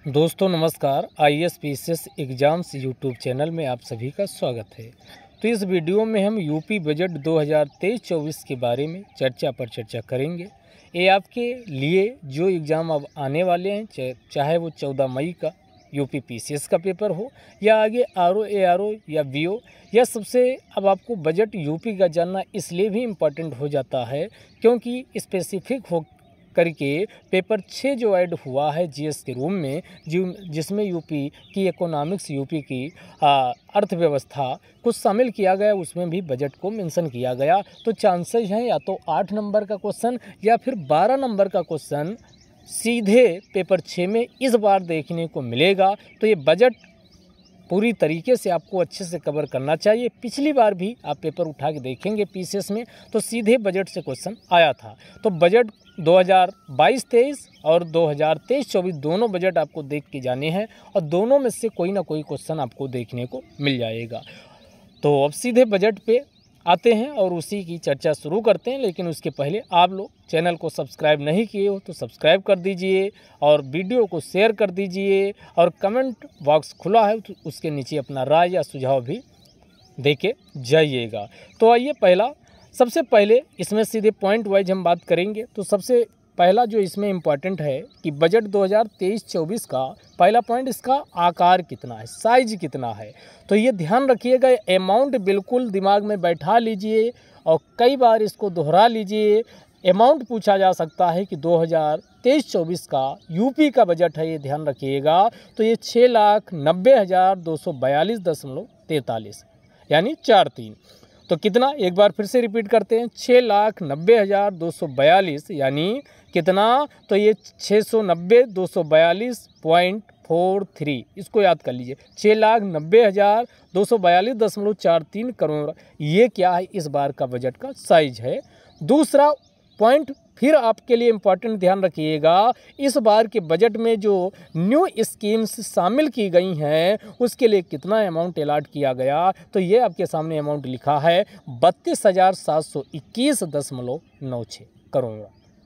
दोस्तों नमस्कार। IAS PCS exams YouTube channel में आप सभी का स्वागत है। तो इस वीडियो में हम यूपी बजट 2023-24 के बारे में चर्चा करेंगे। ये आपके लिए जो एग्ज़ाम अब आने वाले हैं, चाहे वो 14 मई का यूपी PCS का पेपर हो या आगे RO ARO या BO, यह सबसे अब आपको बजट यूपी का जानना इसलिए भी इम्पोर्टेंट हो जाता है क्योंकि स्पेसिफिक हो करके पेपर 6 जो ऐड हुआ है GS के रूम में, जिसमें यूपी की इकोनॉमिक्स, यूपी की अर्थव्यवस्था कुछ शामिल किया गया, उसमें भी बजट को मेंशन किया गया। तो चांसेस हैं या तो 8 नंबर का क्वेश्चन या फिर 12 नंबर का क्वेश्चन सीधे पेपर 6 में इस बार देखने को मिलेगा। तो ये बजट पूरी तरीके से आपको अच्छे से कवर करना चाहिए। पिछली बार भी आप पेपर उठा के देखेंगे PCS में तो सीधे बजट से क्वेश्चन आया था। तो बजट 2022-23 और 2023-24 दोनों बजट आपको देख के जाने हैं और दोनों में से कोई ना कोई क्वेश्चन आपको देखने को मिल जाएगा। तो अब सीधे बजट पे आते हैं और उसी की चर्चा शुरू करते हैं। लेकिन उसके पहले आप लोग चैनल को सब्सक्राइब नहीं किए हो तो सब्सक्राइब कर दीजिए और वीडियो को शेयर कर दीजिए और कमेंट बॉक्स खुला है तो उसके नीचे अपना राय या सुझाव भी दे के जाइएगा। तो आइए सबसे पहले इसमें सीधे पॉइंट वाइज हम बात करेंगे। तो सबसे पहला जो इसमें इम्पॉर्टेंट है कि बजट 2023-24 का पहला पॉइंट, इसका आकार कितना है, साइज कितना है। तो ये ध्यान रखिएगा, अमाउंट बिल्कुल दिमाग में बैठा लीजिए और कई बार इसको दोहरा लीजिए। अमाउंट पूछा जा सकता है कि 2023-24 का यूपी का बजट है, ये ध्यान रखिएगा। तो ये 6,90,242.43 यानी 43। तो कितना, एक बार फिर से रिपीट करते हैं, 6,90,242 यानी कितना, तो ये 690,242.43, इसको याद कर लीजिए। 6,90,242.43 करोड़, ये क्या है, इस बार का बजट का साइज है। दूसरा पॉइंट फिर आपके लिए इम्पॉर्टेंट ध्यान रखिएगा, इस बार के बजट में जो न्यू स्कीम्स शामिल की गई हैं उसके लिए कितना अमाउंट अलॉट किया गया। तो ये आपके सामने अमाउंट लिखा है 32,721.96 करोड़।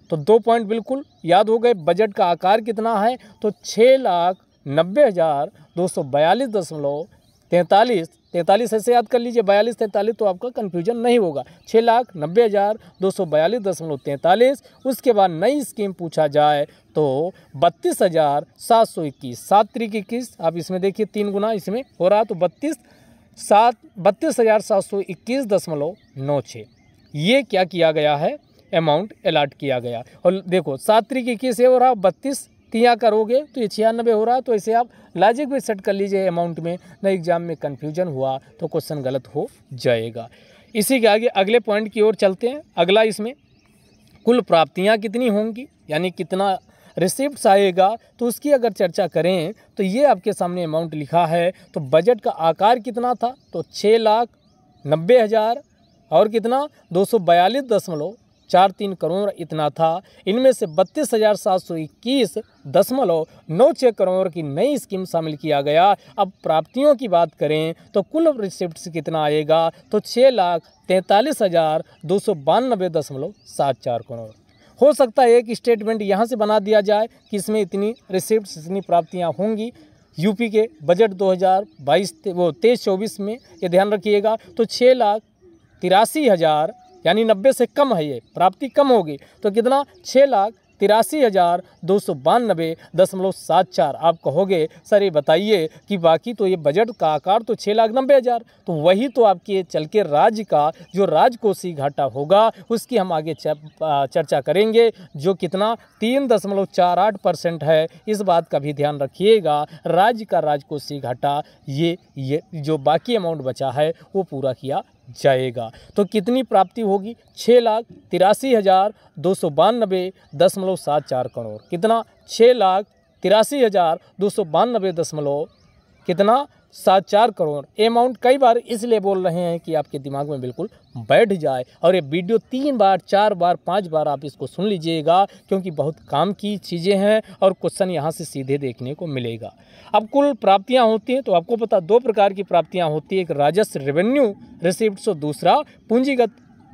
तो 2 पॉइंट बिल्कुल याद हो गए। बजट का आकार कितना है, तो 6,90,242.43 ऐसे याद कर लीजिए, 42-43 तो आपका कन्फ्यूजन नहीं होगा। 6,90,242.43। उसके बाद नई स्कीम पूछा जाए तो 32,721, 7 तरीके 21, आप इसमें देखिए 3 गुना इसमें हो रहा, तो 32,721.96 ये क्या किया गया है, अमाउंट अलॉट किया गया। और देखो 7 तरीके 21 हो रहा, 32 तिया करोगे तो ये 96 हो रहा। तो ऐसे आप लॉजिक भी सेट कर लीजिए अमाउंट में, ना एग्जाम में कन्फ्यूजन हुआ तो क्वेश्चन गलत हो जाएगा। इसी के आगे अगले पॉइंट की ओर चलते हैं। अगला इसमें कुल प्राप्तियां कितनी होंगी, यानी कितना रिसिप्ट्स आएगा, तो उसकी अगर चर्चा करें तो ये आपके सामने अमाउंट लिखा है। तो बजट का आकार कितना था, तो 6,90,000 और कितना 242.43 करोड़ इतना था। इनमें से 32,721.96 करोड़ की नई स्कीम शामिल किया गया। अब प्राप्तियों की बात करें तो कुल रिसिप्ट्स कितना आएगा, तो 6,43,292.74 करोड़। हो सकता है एक स्टेटमेंट यहाँ से बना दिया जाए कि इसमें इतनी रिसिप्ट्स, इतनी प्राप्तियाँ होंगी यूपी के बजट 2023-24 में, ये ध्यान रखिएगा। तो 6,83,000 यानी 90 से कम है, ये प्राप्ति कम होगी। तो कितना, 6,83,292.74। आप कहोगे सर ये बताइए कि बाकी तो ये बजट का आकार तो 6,90,000, तो वही तो आपके चल के राज्य का जो राजकोषीय घाटा होगा उसकी हम आगे चर्चा करेंगे, जो कितना 3.48% है। इस बात का भी ध्यान रखिएगा, राज्य का राजकोषीय घाटा ये जो बाकी अमाउंट बचा है वो पूरा किया जाएगा। तो कितनी प्राप्ति होगी, 6,83,292.74 करोड़। कितना, 6,83,292.74 करोड़। अमाउंट कई बार इसलिए बोल रहे हैं कि आपके दिमाग में बिल्कुल बैठ जाए, और ये वीडियो 3 बार 4 बार 5 बार आप इसको सुन लीजिएगा क्योंकि बहुत काम की चीज़ें हैं और क्वेश्चन यहाँ से सीधे देखने को मिलेगा। अब कुल प्राप्तियाँ होती हैं तो आपको पता 2 प्रकार की प्राप्तियाँ होती है, एक राजस्व रेवेन्यू रिसिप्ट्स और दूसरा पूंजीगत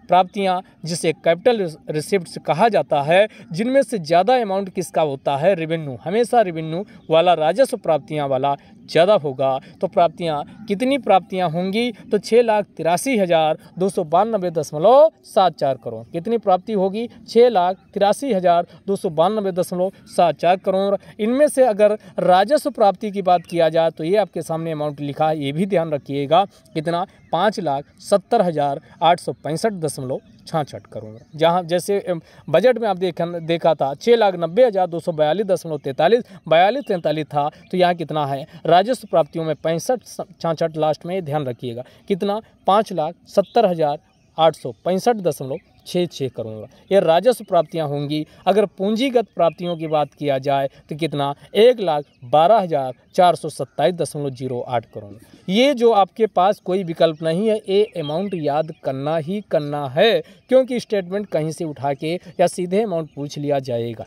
प्राप्तियां जिसे कैपिटल रिसिप्ट्स कहा जाता है, जिनमें से ज़्यादा अमाउंट किसका होता है, रेवेन्यू। हमेशा रेवेन्यू वाला, राजस्व प्राप्तियां वाला ज़्यादा होगा। तो प्राप्तियां कितनी प्राप्तियां होंगी, तो 6,83,292.74 करोड़। कितनी प्राप्ति होगी, 6,83,292.74 करोड़। इनमें से अगर राजस्व प्राप्ति की बात किया जाए तो ये आपके सामने अमाउंट लिखा है, ये भी ध्यान रखिएगा। कितना, 5,70,865.66 करोड़। जहाँ जैसे बजट में आप देखा था 6,90,242.43, 42-43 था, तो यहाँ कितना है राजस्व प्राप्तियों में 65-66 लास्ट में, ध्यान रखिएगा। कितना, 5,70,865.66 करोड़ ये राजस्व प्राप्तियां होंगी। अगर पूंजीगत प्राप्तियों की बात किया जाए तो कितना, 1,12,427.08 करोड़। ये जो आपके पास कोई विकल्प नहीं है, ये अमाउंट याद करना ही करना है, क्योंकि स्टेटमेंट कहीं से उठा के या सीधे अमाउंट पूछ लिया जाएगा।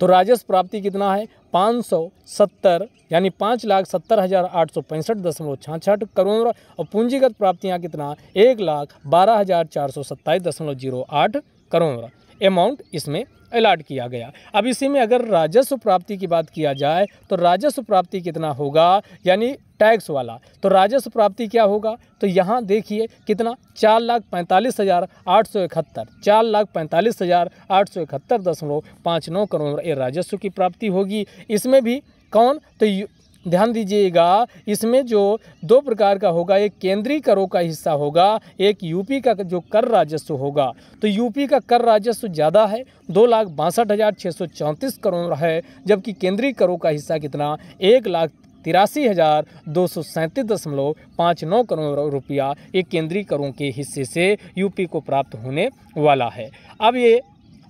तो राजस्व प्राप्ति कितना है, 570 यानी 5,70,865.66 करोड़। और पूंजीगत प्राप्तियां कितना, 1,12,427.08 करोड़ अमाउंट इसमें अलॉट किया गया। अब इसी में अगर राजस्व प्राप्ति की बात किया जाए तो राजस्व प्राप्ति कितना होगा, यानी टैक्स वाला। तो राजस्व प्राप्ति क्या होगा, तो यहाँ देखिए कितना, 4,45,871, 4,45,871.59 करोड़ ये राजस्व की प्राप्ति होगी। इसमें भी कौन, तो ध्यान दीजिएगा, इसमेम जो दो प्रकार का होगा, एक केंद्रीय करों का हिस्सा होगा, एक यूपी का जो कर राजस्व होगा। तो यूपी का कर राजस्व ज़्यादा है, 2,62,634 करोड़ है, जबकि केंद्रीय करों का हिस्सा कितना, 1,83,237.59 करोड़ रुपया एक केंद्रीय करों के हिस्से से यूपी को प्राप्त होने वाला है। अब ये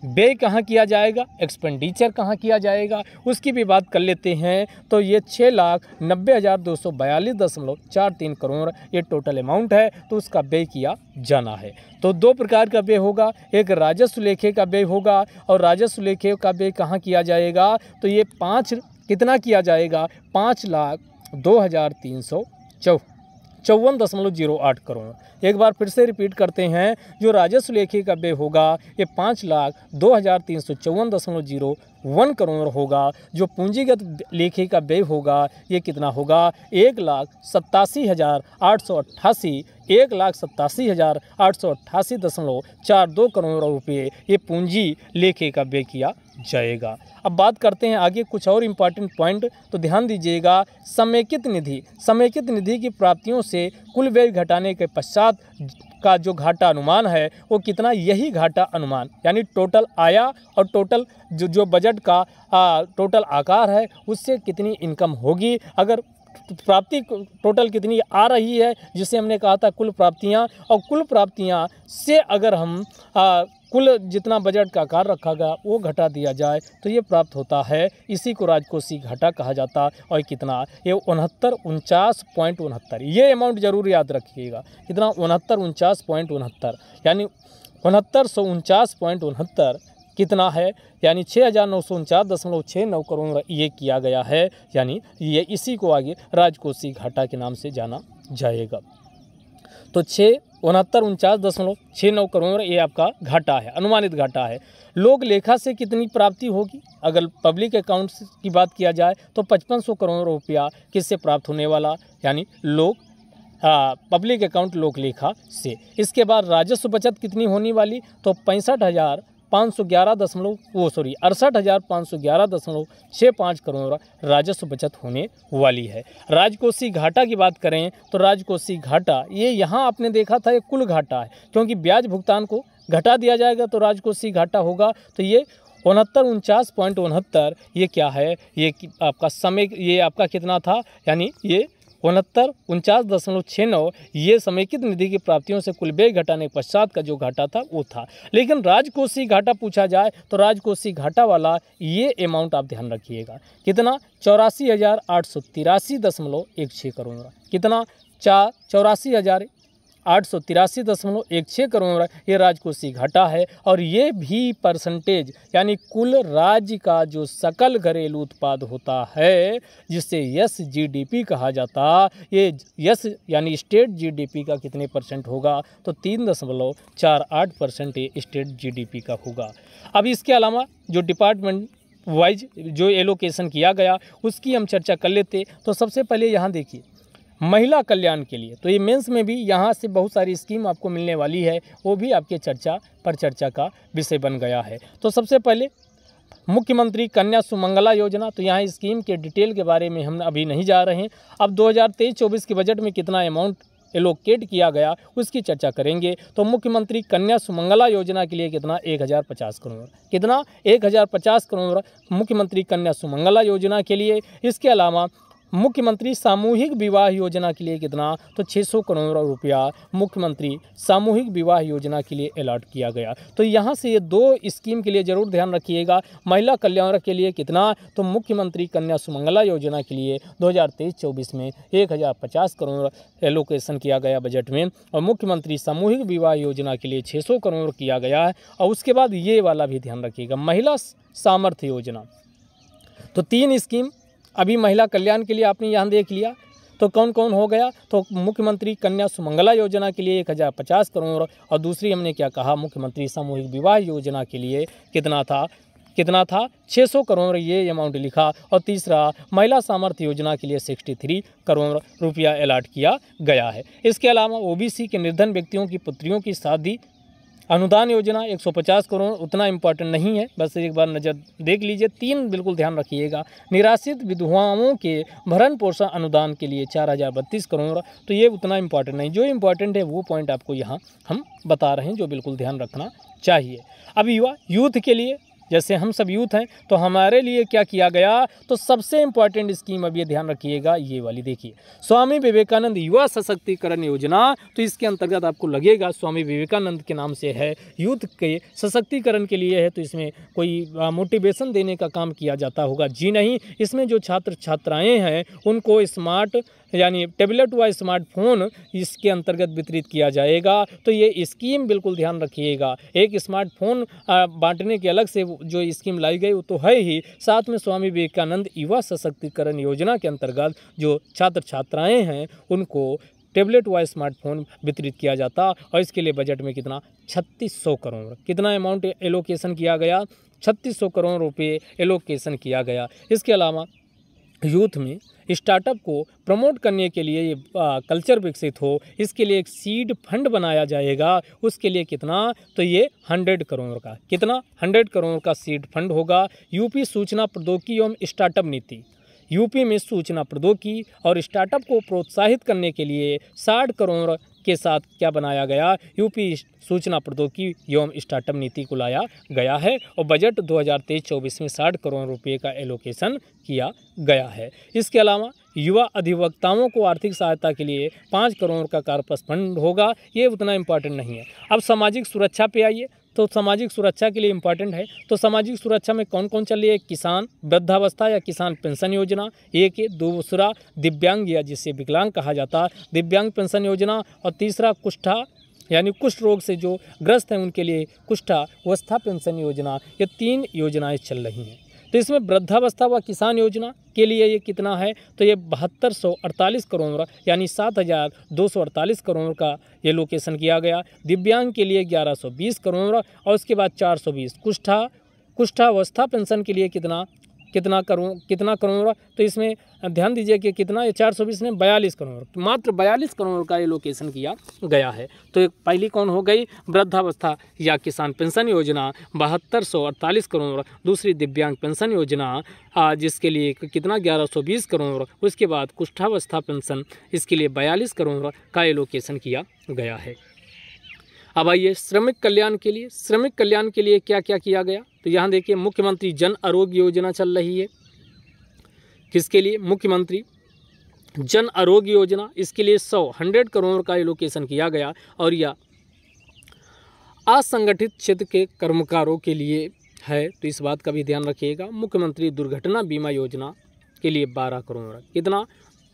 व्यय कहाँ किया जाएगा, एक्सपेंडिचर कहाँ किया जाएगा, उसकी भी बात कर लेते हैं। तो ये 6,90,242.43 करोड़ ये टोटल अमाउंट है, तो उसका व्यय किया जाना है। तो दो प्रकार का व्यय होगा, एक राजस्व लेखे का व्यय होगा, और राजस्व लेखे का व्यय कहाँ किया जाएगा, तो ये कितना किया जाएगा, 5,02,354.08 करोड़। एक बार फिर से रिपीट करते हैं, जो राजस्व लेखे का व्यय होगा ये 5,02,354.01 करोड़ होगा। जो पूंजीगत लेखे का व्यय होगा ये कितना होगा, 1,87,888.42 करोड़ रुपये ये पूंजी लेखे का व्यय किया जाएगा। अब बात करते हैं आगे कुछ और इम्पॉर्टेंट पॉइंट, तो ध्यान दीजिएगा। समेकित निधि की प्राप्तियों से कुल व्यय घटाने के पश्चात का जो घाटा अनुमान है वो कितना, यही घाटा अनुमान यानी टोटल आया और टोटल जो बजट का टोटल आकार है उससे कितनी इनकम होगी। अगर प्राप्ति टोटल कितनी आ रही है, जिसे हमने कहा था कुल प्राप्तियां, और कुल प्राप्तियां से अगर हम कुल जितना बजट का आकार रखा गया वो घटा दिया जाए तो ये प्राप्त होता है। इसी को राजकोषीय घाटा कहा जाता है। और कितना, ये 69.69, ये अमाउंट जरूर याद रखिएगा। कितना, 69.69, यानी 6949.69 कितना है, यानी 6,949.69 करोड़ ये किया गया है। यानी ये इसी को आगे राजकोषीय घाटा के नाम से जाना जाएगा। तो 6949.69 करोड़ ये आपका घाटा है, अनुमानित घाटा है। लोक लेखा से कितनी प्राप्ति होगी, अगर पब्लिक अकाउंट्स की बात किया जाए तो 5500 करोड़ रुपया किससे प्राप्त होने वाला, यानी पब्लिक अकाउंट लोक लेखा से। इसके बाद राजस्व बचत कितनी होने वाली, तो 68,511.65 करोड़ राजस्व बचत होने वाली है। राजकोषीय घाटा की बात करें तो राजकोषीय घाटा ये यहाँ आपने देखा था ये कुल घाटा है, क्योंकि ब्याज भुगतान को घटा दिया जाएगा तो राजकोषीय घाटा होगा। तो ये 6949.69 ये क्या है, ये आपका समय, ये आपका कितना था, यानी ये 6949.69 ये समेकित निधि की प्राप्तियों से कुल व्यय घटाने के पश्चात का जो घाटा था वो था। लेकिन राजकोषीय घाटा पूछा जाए तो राजकोषीय घाटा वाला ये अमाउंट आप ध्यान रखिएगा। कितना, 84,883.16 करोड़। कितना, 84,000 883.16 करोड़ ये राजकोषीय घाटा है। और ये भी परसेंटेज यानी कुल राज्य का जो सकल घरेलू उत्पाद होता है जिसे SGDP कहा जाता, ये यस यानी स्टेट GDP का कितने परसेंट होगा, तो 3.48% ये स्टेट GDP का होगा। अब इसके अलावा जो डिपार्टमेंट वाइज जो एलोकेशन किया गया उसकी हम चर्चा कर लेते। तो सबसे पहले यहाँ देखिए महिला कल्याण के लिए, तो ये मेंस में भी यहाँ से बहुत सारी स्कीम आपको मिलने वाली है, वो भी आपके चर्चा का विषय बन गया है। तो सबसे पहले मुख्यमंत्री कन्या सुमंगला योजना, तो यहाँ स्कीम के डिटेल के बारे में हम अभी नहीं जा रहे हैं। अब 2023-24 के बजट में कितना अमाउंट एलोकेट किया गया उसकी चर्चा करेंगे। तो मुख्यमंत्री कन्या सुमंगला योजना के लिए कितना 1050 करोड़, कितना 1050 करोड़ मुख्यमंत्री कन्या सुमंगला योजना के लिए। इसके अलावा मुख्यमंत्री सामूहिक विवाह योजना के लिए कितना, तो 600 करोड़ रुपया मुख्यमंत्री सामूहिक विवाह योजना के लिए अलॉट किया गया। तो यहाँ से ये दो स्कीम के लिए ज़रूर ध्यान रखिएगा। महिला कल्याण के लिए कितना, तो मुख्यमंत्री कन्या सुमंगला योजना के लिए 2023-24 में 1050 करोड़ एलोकेशन किया गया बजट में, और मुख्यमंत्री सामूहिक विवाह योजना के लिए 600 करोड़ किया गया है। और उसके बाद ये वाला भी ध्यान रखिएगा महिला सामर्थ्य योजना, तो 3 स्कीम अभी महिला कल्याण के लिए आपने यहाँ देख लिया। तो कौन कौन हो गया, तो मुख्यमंत्री कन्या सुमंगला योजना के लिए 1050 करोड़, और दूसरी हमने क्या कहा मुख्यमंत्री सामूहिक विवाह योजना के लिए कितना था 600 करोड़ ये अमाउंट लिखा। और तीसरा महिला सामर्थ्य योजना के लिए 63 करोड़ रुपया अलॉट किया गया है। इसके अलावा OBC के निर्धन व्यक्तियों की पुत्रियों की शादी अनुदान योजना 150 करोड़, उतना इम्पोर्टेंट नहीं है, बस एक बार नज़र देख लीजिए। 3 बिल्कुल ध्यान रखिएगा। निराश्रित विधवाओं के भरण पोषण अनुदान के लिए 4032 करोड़, तो ये उतना इम्पोर्टेंट नहीं। जो इम्पोर्टेंट है वो पॉइंट आपको यहाँ हम बता रहे हैं जो बिल्कुल ध्यान रखना चाहिए। अब यूथ के लिए, जैसे हम सब यूथ हैं तो हमारे लिए क्या किया गया, तो सबसे इम्पॉर्टेंट स्कीम अब ये ध्यान रखिएगा ये वाली देखिए, स्वामी विवेकानंद युवा सशक्तिकरण योजना। तो इसके अंतर्गत आपको लगेगा स्वामी विवेकानंद के नाम से है, यूथ के सशक्तिकरण के लिए है, तो इसमें कोई मोटिवेशन देने का काम किया जाता होगा, जी नहीं। इसमें जो छात्र छात्राएँ हैं उनको स्मार्ट यानी टैबलेट व स्मार्टफोन इसके अंतर्गत वितरित किया जाएगा। तो ये स्कीम बिल्कुल ध्यान रखिएगा। एक स्मार्टफोन बांटने के अलग से जो स्कीम लाई गई वो तो है ही, साथ में स्वामी विवेकानंद युवा सशक्तिकरण योजना के अंतर्गत जो छात्र छात्राएँ हैं उनको टैबलेट व स्मार्टफोन वितरित किया जाता। और इसके लिए बजट में कितना 3600 करोड़, कितना अमाउंट एलोकेशन किया गया, 3600 करोड़ रुपये एलोकेशन किया गया। इसके अलावा यूथ में स्टार्टअप को प्रमोट करने के लिए ये कल्चर विकसित हो, इसके लिए एक सीड फंड बनाया जाएगा। उसके लिए कितना, तो ये 100 करोड़ का, कितना 100 करोड़ का सीड फंड होगा। यूपी सूचना प्रौद्योगिकी एवं स्टार्टअप नीति, यूपी में सूचना प्रौद्योगिकी और स्टार्टअप को प्रोत्साहित करने के लिए 60 करोड़ के साथ क्या बनाया गया, यूपी सूचना प्रौद्योगिकी एवं स्टार्टअप नीति को लाया गया है। और बजट 2023-24 में 60 करोड़ रुपए का एलोकेशन किया गया है। इसके अलावा युवा अधिवक्ताओं को आर्थिक सहायता के लिए 5 करोड़ का कॉर्पस फंड होगा, ये उतना इम्पोर्टेंट नहीं है। अब सामाजिक सुरक्षा पे आइए, तो सामाजिक सुरक्षा के लिए इम्पॉर्टेंट है। तो सामाजिक सुरक्षा में कौन कौन चल रही है, किसान वृद्धावस्था या किसान पेंशन योजना, एक, दूसरा दिव्यांग या जिसे विकलांग कहा जाता दिव्यांग पेंशन योजना, और तीसरा कुष्ठा यानी कुष्ठ रोग से जो ग्रस्त हैं उनके लिए कुष्ठावस्था पेंशन योजना। ये 3 योजनाएं चल रही हैं। तो इसमें वृद्धावस्था व किसान योजना के लिए ये कितना है, तो ये 7248 करोड़ यानी 7248 करोड़ का ये लोकेशन किया गया। दिव्यांग के लिए 1120 करोड़, और उसके बाद 420 कुष्ठावस्था पेंशन के लिए कितना करोड़, तो इसमें ध्यान दीजिए कि कितना, ये 420 ने 42 करोड़, मात्र 42 करोड़ का ये लोकेशन किया गया है। तो एक पहली कौन हो गई, वृद्धावस्था या किसान पेंशन योजना 7248 करोड़, दूसरी दिव्यांग पेंशन योजना जिसके लिए कितना 1120 करोड़, उसके बाद कुष्ठावस्था पेंशन इसके लिए 42 करोड़ का ये लोकेशन किया गया है। अब आइए श्रमिक कल्याण के लिए क्या क्या किया गया, तो यहाँ देखिए मुख्यमंत्री जन आरोग्य योजना चल रही है। किसके लिए, मुख्यमंत्री जन आरोग्य योजना, इसके लिए 100 करोड़ का एलोकेशन किया गया। और यह असंगठित क्षेत्र के कर्मकारों के लिए है, तो इस बात का भी ध्यान रखिएगा। मुख्यमंत्री दुर्घटना बीमा योजना के लिए 12 करोड़, कितना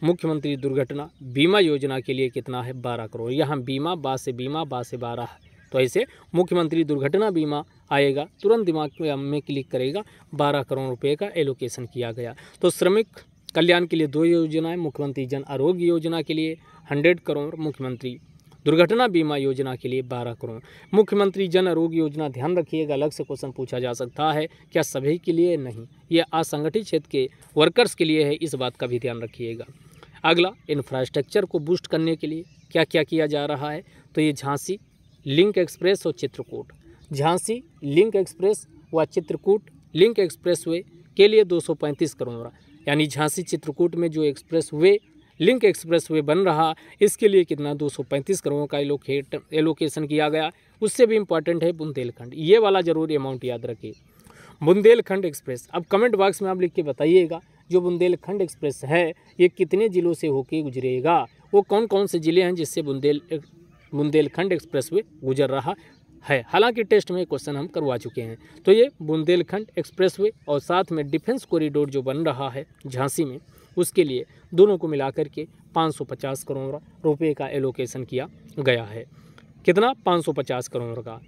मुख्यमंत्री दुर्घटना बीमा योजना के लिए कितना है 12 करोड़। यहाँ बीमा बा से 12 है, तो ऐसे मुख्यमंत्री दुर्घटना बीमा आएगा, तुरंत दिमाग में क्लिक करेगा। 12 करोड़ रुपए का एलोकेशन किया गया। तो श्रमिक कल्याण के लिए 2 योजनाएं, मुख्यमंत्री जन आरोग्य योजना के लिए 100 करोड़, मुख्यमंत्री दुर्घटना बीमा योजना के लिए 12 करोड़। मुख्यमंत्री जन आरोग्य योजना, ध्यान रखिएगा, अलग से क्वेश्चन पूछा जा सकता है, क्या सभी के लिए? नहीं, ये असंगठित क्षेत्र के वर्कर्स के लिए है, इस बात का भी ध्यान रखिएगा। अगला, इंफ्रास्ट्रक्चर को बूस्ट करने के लिए क्या क्या किया जा रहा है? तो ये झांसी लिंक एक्सप्रेस और चित्रकूट, झांसी लिंक एक्सप्रेस व चित्रकूट लिंक एक्सप्रेस वे के लिए 235 करोड़, यानी झांसी चित्रकूट में जो express way link express way बन रहा, इसके लिए कितना 235 करोड़ का एलोकेशन किया गया। उससे भी इम्पॉर्टेंट है बुंदेलखंड, ये वाला जरूर अमाउंट याद रखिए। बुंदेलखंड एक्सप्रेस, अब कमेंट बॉक्स में आप लिख के बताइएगा, जो बुंदेलखंड एक्सप्रेस है ये कितने ज़िलों से होके गुजरेगा, वो कौन कौन से ज़िले हैं जिससे बुंदेलखंड एक्सप्रेस वे गुजर रहा है। हालांकि टेस्ट में क्वेश्चन हम करवा चुके हैं। तो ये बुंदेलखंड एक्सप्रेस वे और साथ में डिफेंस कॉरिडोर जो बन रहा है झांसी में, उसके लिए दोनों को मिलाकर के 550 करोड़ रुपए का एलोकेशन किया गया है। कितना? 550 करोड़ का।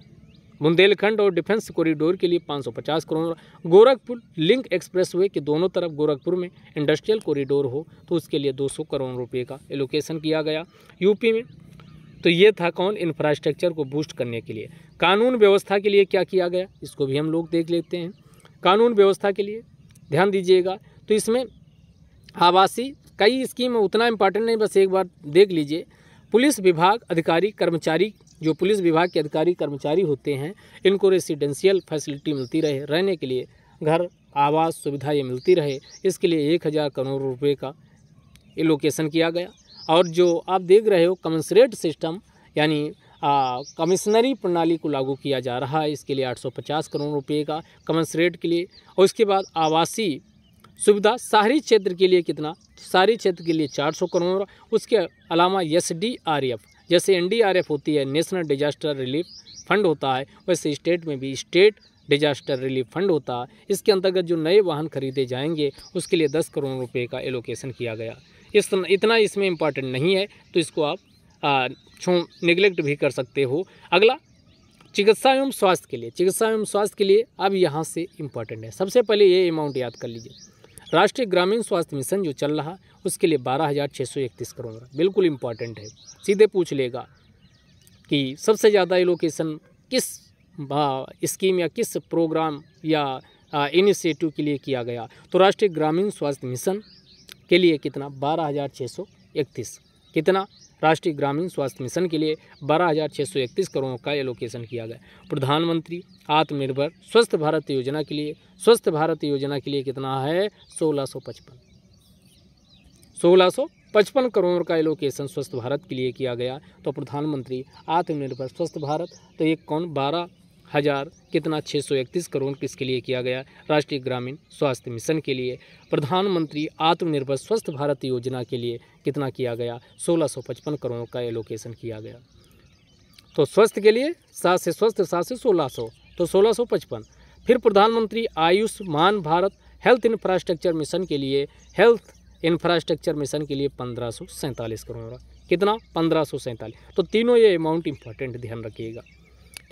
बुंदेलखंड और डिफेंस कॉरिडोर के लिए 550 करोड़। गोरखपुर लिंक एक्सप्रेसवे के दोनों तरफ गोरखपुर में इंडस्ट्रियल कॉरिडोर हो तो उसके लिए 200 करोड़ रुपए का एलोकेशन किया गया। यूपी में तो ये था कौन? इंफ्रास्ट्रक्चर को बूस्ट करने के लिए। कानून व्यवस्था के लिए क्या किया गया, इसको भी हम लोग देख लेते हैं। कानून व्यवस्था के लिए ध्यान दीजिएगा, तो इसमें आवासीय कई स्कीम उतना इम्पॉर्टेंट नहीं, बस एक बार देख लीजिए। पुलिस विभाग अधिकारी कर्मचारी, जो पुलिस विभाग के अधिकारी कर्मचारी होते हैं, इनको रेसिडेंशियल फैसिलिटी मिलती रहे, रहने के लिए घर आवास सुविधा ये मिलती रहे, इसके लिए 1000 करोड़ रुपए का एलोकेशन किया गया। और जो आप देख रहे हो कमेंसरेट सिस्टम, यानी कमिश्नरी प्रणाली को लागू किया जा रहा है, इसके लिए 850 करोड़ रुपए का कमेंसरेट के लिए। और उसके बाद आवासीय सुविधा शहरी क्षेत्र के लिए कितना? शहरी क्षेत्र के लिए 400 करोड़। उसके अलावा SDRF, जैसे NDRF होती है, नेशनल डिजास्टर रिलीफ फंड होता है, वैसे स्टेट में भी स्टेट डिजास्टर रिलीफ फंड होता है। इसके अंतर्गत जो नए वाहन खरीदे जाएंगे उसके लिए 10 करोड़ रुपए का एलोकेशन किया गया। इतना इसमें इम्पॉर्टेंट नहीं है, तो इसको आप निगलेक्ट भी कर सकते हो। अगला, चिकित्सा एवं स्वास्थ्य के लिए। चिकित्सा एवं स्वास्थ्य के लिए अब यहाँ से इम्पॉर्टेंट है, सबसे पहले ये अमाउंट याद कर लीजिए। राष्ट्रीय ग्रामीण स्वास्थ्य मिशन जो चल रहा, उसके लिए 12,631 करोड़, बिल्कुल इम्पॉर्टेंट है। सीधे पूछ लेगा कि सबसे ज़्यादा एलोकेशन किस स्कीम या किस प्रोग्राम या इनिशिएटिव के लिए किया गया, तो राष्ट्रीय ग्रामीण स्वास्थ्य मिशन के लिए कितना? 12,631। कितना? राष्ट्रीय ग्रामीण स्वास्थ्य मिशन के लिए 12,631 करोड़ का एलोकेशन किया गया। प्रधानमंत्री आत्मनिर्भर स्वस्थ भारत योजना के लिए, स्वस्थ भारत योजना के लिए कितना है? 1655 करोड़ का एलोकेशन स्वस्थ भारत के लिए किया गया। तो प्रधानमंत्री आत्मनिर्भर स्वस्थ भारत, तो ये कौन? 631 करोड़ किसके लिए किया गया? राष्ट्रीय ग्रामीण स्वास्थ्य मिशन के लिए। प्रधानमंत्री आत्मनिर्भर स्वस्थ भारत योजना के लिए कितना किया गया? 1655 करोड़ का एलोकेशन किया गया। तो स्वस्थ के लिए 7 से स्वस्थ, 7 से 1600, तो 1655। फिर प्रधानमंत्री Ayushman Bharat health infrastructure mission के लिए, हेल्थ इंफ्रास्ट्रक्चर मिशन के लिए 1547 करोड़। कितना? 1547। तो तीनों ये अमाउंट इंपॉर्टेंट, ध्यान रखिएगा।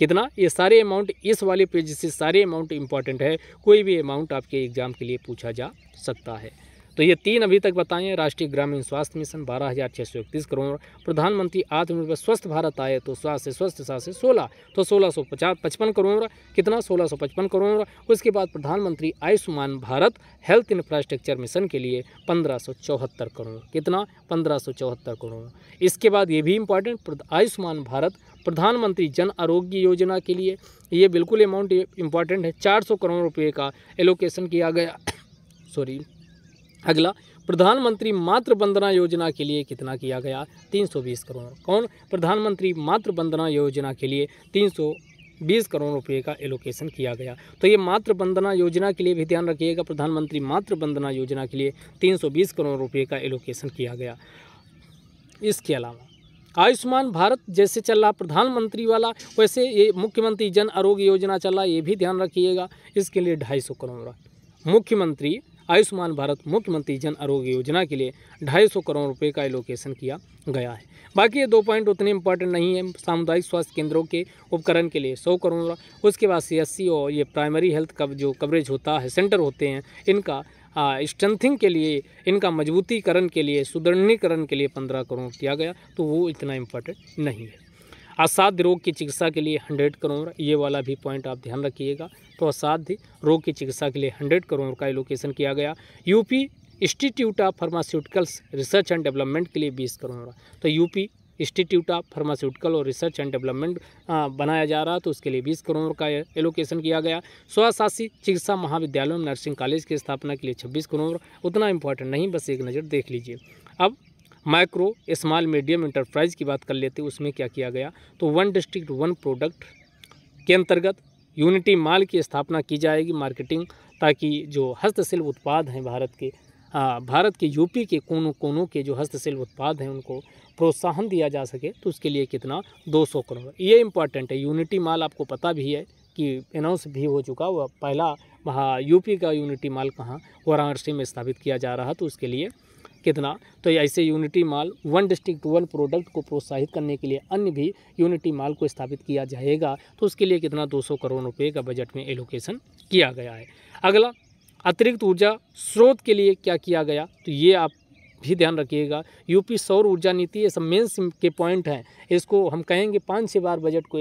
कितना? ये सारे अमाउंट इस वाले पेज से सारे अमाउंट इंपॉर्टेंट है, कोई भी अमाउंट आपके एग्जाम के लिए पूछा जा सकता है। तो ये 3 अभी तक बताएं। राष्ट्रीय ग्रामीण स्वास्थ्य मिशन 12,631 करोड़। प्रधानमंत्री आत्मनिर्भर स्वस्थ भारत आए तो 7 से स्वस्थ, 7 से 16, तो 1655 करोड़। कितना? 1655 करोड़। उसके बाद प्रधानमंत्री Ayushman Bharat health infrastructure mission के लिए 1574 करोड़। कितना? 1574 करोड़। इसके बाद ये भी इम्पॉर्टेंट, आयुष्मान भारत प्रधानमंत्री जन आरोग्य योजना के लिए, ये बिल्कुल अमाउंट इम्पॉर्टेंट है, 400 करोड़ रुपये का एलोकेशन किया गया। अगला, प्रधानमंत्री मातृ वंदना योजना के लिए कितना किया गया? 320 करोड़। कौन? प्रधानमंत्री मातृ वंदना योजना के लिए 320 करोड़ रुपये का एलोकेशन किया गया। तो ये मातृ वंदना योजना के लिए भी ध्यान रखिएगा, प्रधानमंत्री मातृ वंदना योजना के लिए 320 करोड़ रुपये का एलोकेशन किया गया। इसके अलावा आयुष्मान भारत जैसे चल रहा प्रधानमंत्री वाला, वैसे ये मुख्यमंत्री जन आरोग्य योजना चल रहा, ये भी ध्यान रखिएगा, इसके लिए 250 करोड़। मुख्यमंत्री आयुष्मान भारत मुख्यमंत्री जन आरोग्य योजना के लिए 250 करोड़ रुपए का एलोकेशन किया गया है। बाकी ये 2 पॉइंट उतने इंपॉर्टेंट नहीं है। सामुदायिक स्वास्थ्य केंद्रों के उपकरण के लिए 100 करोड़, उसके बाद CSC और ये प्राइमरी हेल्थ का जो कवरेज होता है, सेंटर होते हैं, इनका स्ट्रेंथिंग के लिए, इनका मजबूतीकरण के लिए, सुदृढ़ीकरण के लिए 15 करोड़ किया गया, तो वो इतना इम्पोर्टेंट नहीं है। असाध्य रोग की चिकित्सा के लिए 100 करोड़, ये वाला भी पॉइंट आप ध्यान रखिएगा। तो असाध्य रोग की चिकित्सा के लिए 100 करोड़ का एलोकेशन किया गया। UP institute of pharmaceuticals research and development के लिए 20 करोड़। तो यूपी इंस्टीट्यूट ऑफ फार्मास्यूटिकल और रिसर्च एंड डेवलपमेंट बनाया जा रहा, तो उसके लिए 20 करोड़ का एलोकेशन किया गया। स्वशासी चिकित्सा महाविद्यालयों में नर्सिंग कॉलेज की स्थापना के लिए 26 करोड़, उतना इंपॉर्टेंट नहीं, बस एक नज़र देख लीजिए। अब माइक्रो स्मॉल मीडियम इंटरप्राइज की बात कर लेते हैं, उसमें क्या किया गया। तो 1 डिस्ट्रिक्ट 1 प्रोडक्ट के अंतर्गत यूनिटी मॉल की स्थापना की जाएगी, मार्केटिंग, ताकि जो हस्तशिल्प उत्पाद हैं भारत के यूपी के कोनों कोनों के जो हस्तशिल्प उत्पाद हैं उनको प्रोत्साहन दिया जा सके, तो उसके लिए कितना 200 करोड़। ये इंपॉर्टेंट है। यूनिटी मॉल आपको पता भी है कि अनाउंस भी हो चुका, वह पहला वहाँ यूपी का यूनिटी मॉल कहाँ, वाराणसी में स्थापित किया जा रहा, तो उसके लिए कितना, तो ऐसे यूनिटी मॉल 1 डिस्ट्रिक्ट 1 प्रोडक्ट को प्रोत्साहित करने के लिए अन्य भी यूनिटी मॉल को स्थापित किया जाएगा, तो उसके लिए कितना 200 करोड़ रुपए का बजट में एलोकेशन किया गया है। अगला अतिरिक्त ऊर्जा स्रोत के लिए क्या किया गया, तो ये आप भी ध्यान रखिएगा। यूपी सौर ऊर्जा नीति, ये सब मेंस के पॉइंट हैं, इसको हम कहेंगे 5-6 बार बजट को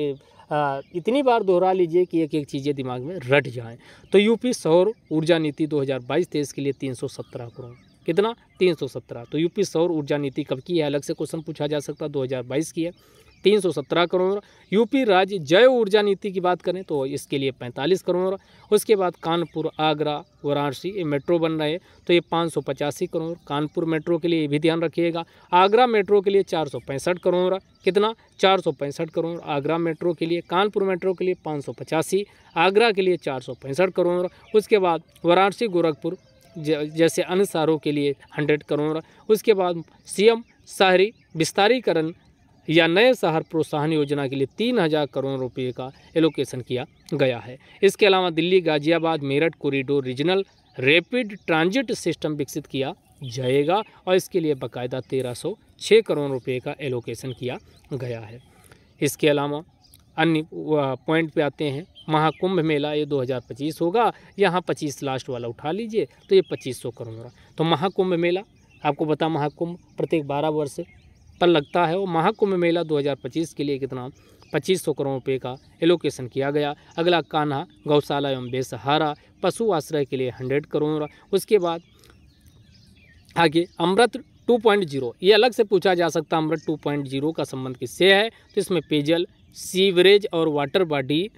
इतनी बार दोहरा लीजिए कि एक एक चीज़ें दिमाग में रट जाएं। तो यूपी सौर ऊर्जा नीति 2022-23 के लिए 317 करोड़, कितना 317। तो यूपी सौर ऊर्जा नीति कब की है, अलग से क्वेश्चन पूछा जा सकता, 2022 की है, 317 करोड़। यूपी राज्य जैव ऊर्जा नीति की बात करें तो इसके लिए 45 करोड़। उसके बाद कानपुर, आगरा, वाराणसी, ये मेट्रो बन रहे, तो ये 585 करोड़। कानपुर मेट्रो के लिए ये भी ध्यान रखिएगा। आगरा मेट्रो के लिए 465 करोड़, कितना 465 करोड़ आगरा मेट्रो के लिए। कानपुर मेट्रो के लिए 585, आगरा के लिए 465 करोड़। उसके बाद वाराणसी, गोरखपुर जैसे अन्य शहरों के लिए 100 करोड़। उसके बाद CM शहरी विस्तारीकरण या नए शहर प्रोत्साहन योजना के लिए 3000 करोड़ रुपए का एलोकेशन किया गया है। इसके अलावा Delhi, Ghaziabad, Meerut corridor regional rapid transit system विकसित किया जाएगा, और इसके लिए बाकायदा 1306 करोड़ रुपए का एलोकेशन किया गया है। इसके अलावा अन्य पॉइंट पे आते हैं। महाकुंभ मेला ये 2025 होगा, यहाँ 25 लास्ट वाला उठा लीजिए, तो ये 2500 करोड़। तो महाकुंभ मेला आपको पता, महाकुंभ प्रत्येक 12 वर्ष पर लगता है, वो महाकुंभ मेला 2025 के लिए कितना 2500 करोड़ रुपए का एलोकेशन किया गया। अगला कान्हा गौशाला एवं बेसहारा पशु आश्रय के लिए 100 करोड़। उसके बाद आगे अमृत 2.0, ये अलग से पूछा जा सकता है, अमृत 2.0 का संबंध किससे है, तो इसमें पेयजल, सीवरेज और वाटर बॉडी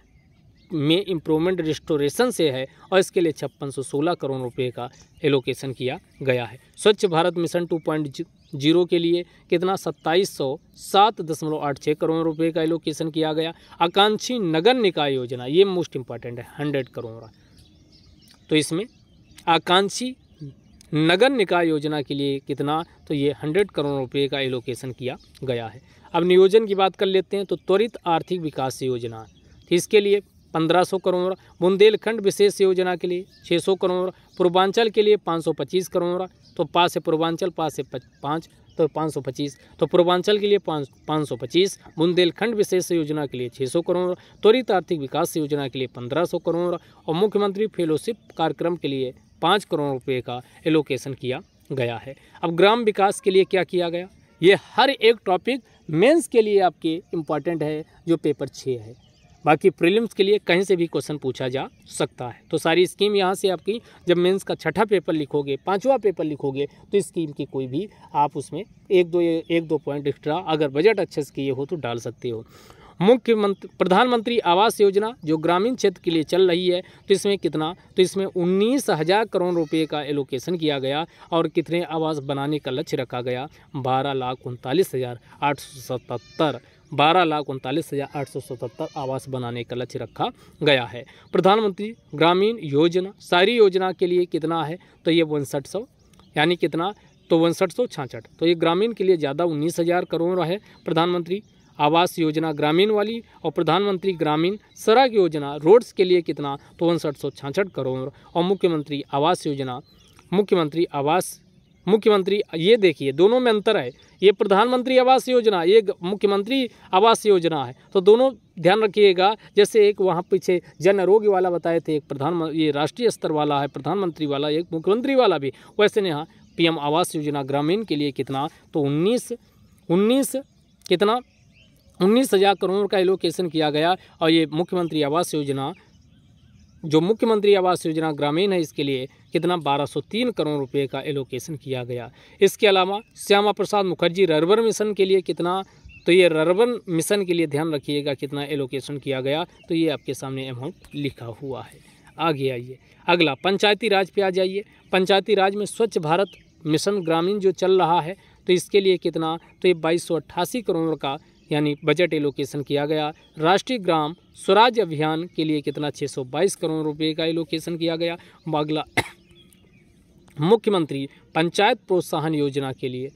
में इम्प्रूवमेंट रिस्टोरेशन से है, और इसके लिए 5616 करोड़ रुपए का एलोकेशन किया गया है। स्वच्छ भारत मिशन 2.0 के लिए कितना 2707.86 करोड़ रुपए का एलोकेशन किया गया। आकांक्षी नगर निकाय योजना, ये मोस्ट इंपॉर्टेंट है, 100 करोड़। तो इसमें आकांक्षी नगर निकाय योजना के लिए कितना, तो ये 100 करोड़ रुपए का एलोकेशन किया गया है। अब नियोजन की बात कर लेते हैं। तो त्वरित आर्थिक विकास योजना, इसके लिए 1500 करोड़। बुंदेलखंड विशेष योजना के लिए 600 करोड़। पूर्वांचल के लिए 525 करोड़। तो पास है पूर्वांचल, पास है 5, तो 525। तो पूर्वांचल के लिए 525, बुंदेलखंड विशेष योजना के लिए 600 करोड़, त्वरित आर्थिक विकास योजना के लिए 1500 करोड़, और मुख्यमंत्री फेलोशिप कार्यक्रम के लिए 5 करोड़ रुपए का एलोकेशन किया गया है। अब ग्राम विकास के लिए क्या किया गया, ये हर एक टॉपिक मेंस के लिए आपके इम्पॉर्टेंट है, जो पेपर 6 है। बाकी प्रीलिम्स के लिए कहीं से भी क्वेश्चन पूछा जा सकता है। तो सारी स्कीम यहाँ से आपकी, जब मेंस का 6ठा पेपर लिखोगे, 5वां पेपर लिखोगे, तो स्कीम की कोई भी आप उसमें एक दो पॉइंट एक्स्ट्रा अगर बजट अच्छे से किए हो तो डाल सकते हो। मुख्यमंत्री प्रधानमंत्री आवास योजना जो ग्रामीण क्षेत्र के लिए चल रही है, तो इसमें कितना, तो इसमें 19,000 करोड़ रुपए का एलोकेशन किया गया, और कितने आवास बनाने का लक्ष्य रखा गया, 12,39,877 12,39,877 आवास बनाने का लक्ष्य रखा गया है। प्रधानमंत्री ग्रामीण योजना सारी योजना के लिए कितना है, तो ये 6200, यानी कितना, तो 6266। तो ये ग्रामीण के लिए ज़्यादा 19,000 करोड़ है प्रधानमंत्री आवास योजना ग्रामीण वाली, और प्रधानमंत्री ग्रामीण सड़क योजना रोड्स के लिए कितना, तो 6266 करोड़, और मुख्यमंत्री आवास योजना मुख्यमंत्री ये देखिए दोनों में अंतर है, ये प्रधानमंत्री आवास योजना, ये मुख्यमंत्री आवास योजना है, तो दोनों ध्यान रखिएगा। जैसे एक वहाँ पीछे जन आरोग्य वाला बताए थे, एक ये राष्ट्रीय स्तर वाला है प्रधानमंत्री वाला, एक मुख्यमंत्री वाला भी, वैसे यहाँ पीएम आवास योजना ग्रामीण के लिए कितना, तो 19,000 करोड़ का एलोकेशन किया गया। और ये मुख्यमंत्री आवास योजना, जो मुख्यमंत्री आवास योजना ग्रामीण है, इसके लिए कितना 1203 करोड़ रुपए का एलोकेशन किया गया। इसके अलावा श्यामा प्रसाद मुखर्जी रर्बन मिशन के लिए कितना, तो ये रर्बन मिशन के लिए ध्यान रखिएगा कितना एलोकेशन किया गया, तो ये आपके सामने अमाउंट लिखा हुआ है। आगे आइए, अगला पंचायती राज पे आ जाइए। पंचायती राज में स्वच्छ भारत मिशन ग्रामीण जो चल रहा है, तो इसके लिए कितना, तो ये 2288 करोड़ का यानी बजट एलोकेशन किया गया। राष्ट्रीय ग्राम स्वराज अभियान के लिए कितना 622 करोड़ रुपए का एलोकेशन किया गया। अगला मुख्यमंत्री पंचायत प्रोत्साहन योजना के लिए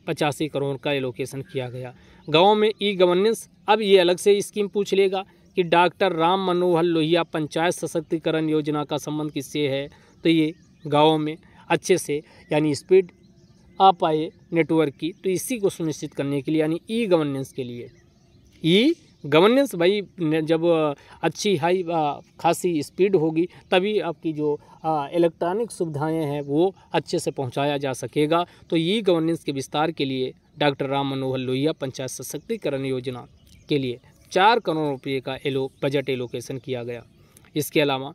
85 करोड़ का एलोकेशन किया गया। गाँव में ई गवर्नेंस, अब ये अलग से स्कीम पूछ लेगा कि डॉक्टर राम मनोहर लोहिया पंचायत सशक्तिकरण योजना का संबंध किससे है, तो ये गाँव में अच्छे से यानी स्पीड आ पाए नेटवर्क की, तो इसी को सुनिश्चित करने के लिए यानी ई गवर्नेंस के लिए, ई गवर्नेंस भाई जब अच्छी हाई खासी स्पीड होगी तभी आपकी जो इलेक्ट्रॉनिक सुविधाएं हैं वो अच्छे से पहुंचाया जा सकेगा। तो ई गवर्नेंस के विस्तार के लिए डॉक्टर राम मनोहर लोहिया पंचायत सशक्तिकरण योजना के लिए 4 करोड़ रुपये का बजट एलोकेशन किया गया। इसके अलावा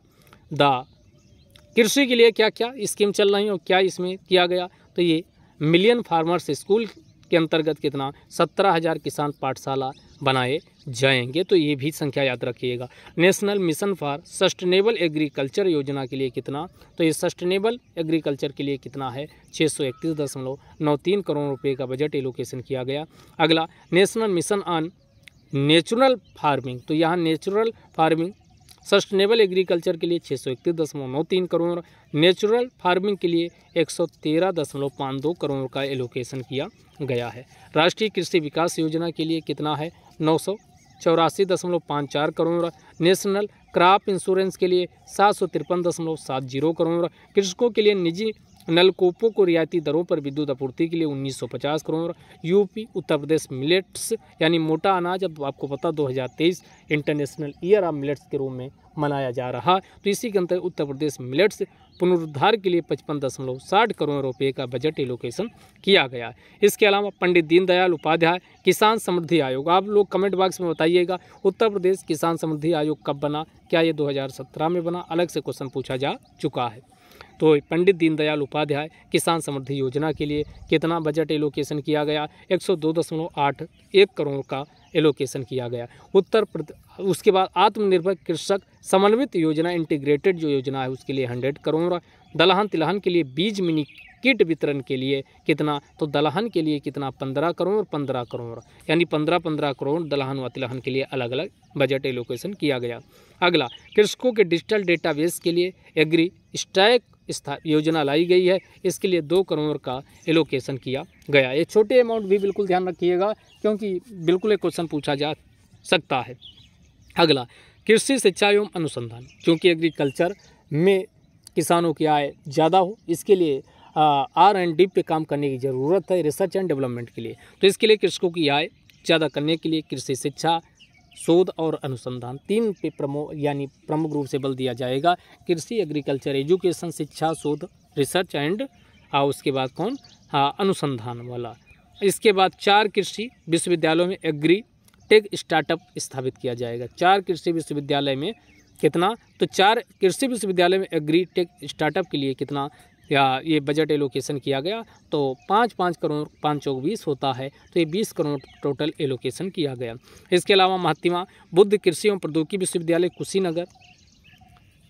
कृषि के लिए क्या क्या स्कीम चल रही है और क्या इसमें किया गया, तो ये मिलियन फार्मर्स स्कूल के अंतर्गत कितना 17,000 किसान पाठशाला बनाए जाएंगे, तो ये भी संख्या याद रखिएगा। National mission for sustainable agriculture योजना के लिए कितना, तो ये सस्टेनेबल एग्रीकल्चर के लिए कितना है 631.93 करोड़ रुपए का बजट एलोकेशन किया गया। अगला national mission on natural farming, तो यहाँ नेचुरल फार्मिंग सस्टेनेबल एग्रीकल्चर के लिए 631.93 करोड़, नेचुरल फार्मिंग के लिए 113.52 करोड़ का एलोकेशन किया गया है। राष्ट्रीय कृषि विकास योजना के लिए कितना है 984.54 करोड़, नेशनल क्रॉप इंश्योरेंस के लिए 753.70 करोड़, कृषकों के लिए निजी नलकूपों को रियायती दरों पर विद्युत आपूर्ति के लिए 1950 करोड़, यूपी उत्तर प्रदेश मिलेट्स यानी मोटा अनाज, अब आपको पता 2023 इंटरनेशनल ईयर ऑफ मिलेट्स के रूप में मनाया जा रहा, तो इसी के अंतर्गत उत्तर प्रदेश मिलेट्स पुनरुद्धार के लिए 55.60 करोड़ रुपए का बजट एलोकेशन किया गया है। इसके अलावा पंडित दीनदयाल उपाध्याय किसान समृद्धि आयोग, आप लोग कमेंट बॉक्स में बताइएगा उत्तर प्रदेश किसान समृद्धि आयोग कब बना, क्या ये 2017 में बना, अलग से क्वेश्चन पूछा जा चुका है। तो पंडित दीनदयाल उपाध्याय किसान समृद्धि योजना के लिए कितना बजट एलोकेशन किया गया 102.81 करोड़ का एलोकेशन किया गया। उसके बाद आत्मनिर्भर कृषक समन्वित योजना इंटीग्रेटेड जो योजना है उसके लिए 100 करोड़, दलहन तिलहन के लिए बीज मिनी किट वितरण के लिए कितना, तो दलहन के लिए कितना 15 करोड़ यानी 15 करोड़ दलहन व तिलहन के लिए अलग अलग बजट एलोकेशन किया गया। अगला कृषकों के डिजिटल डेटाबेस के लिए एग्री स्टैक योजना लाई गई है, इसके लिए 2 करोड़ का एलोकेशन किया गया। ये छोटे अमाउंट भी बिल्कुल ध्यान रखिएगा क्योंकि बिल्कुल एक क्वेश्चन पूछा जा सकता है। अगला कृषि शिक्षा एवं अनुसंधान, क्योंकि एग्रीकल्चर में किसानों की आय ज़्यादा हो इसके लिए R&D पे काम करने की ज़रूरत है रिसर्च एंड डेवलपमेंट के लिए, तो इसके लिए कृषकों की आय ज़्यादा करने के लिए कृषि शिक्षा शोध और अनुसंधान 3 पे प्रमुख रूप से बल दिया जाएगा। कृषि एग्रीकल्चर एजुकेशन शिक्षा शोध रिसर्च एंड उसके बाद अनुसंधान वाला। इसके बाद 4 कृषि विश्वविद्यालयों में एग्री टेक स्टार्टअप स्थापित किया जाएगा। 4 कृषि विश्वविद्यालय में कितना, तो 4 कृषि विश्वविद्यालय में एग्री टेक स्टार्टअप के लिए कितना या ये बजट एलोकेशन किया गया, तो 5 करोड़ 5 चौक 20 होता है, तो ये 20 करोड़ टोटल एलोकेशन किया गया। इसके अलावा महात्मा बुद्ध कृषि एवं प्रौद्योगिकी विश्वविद्यालय कुशीनगर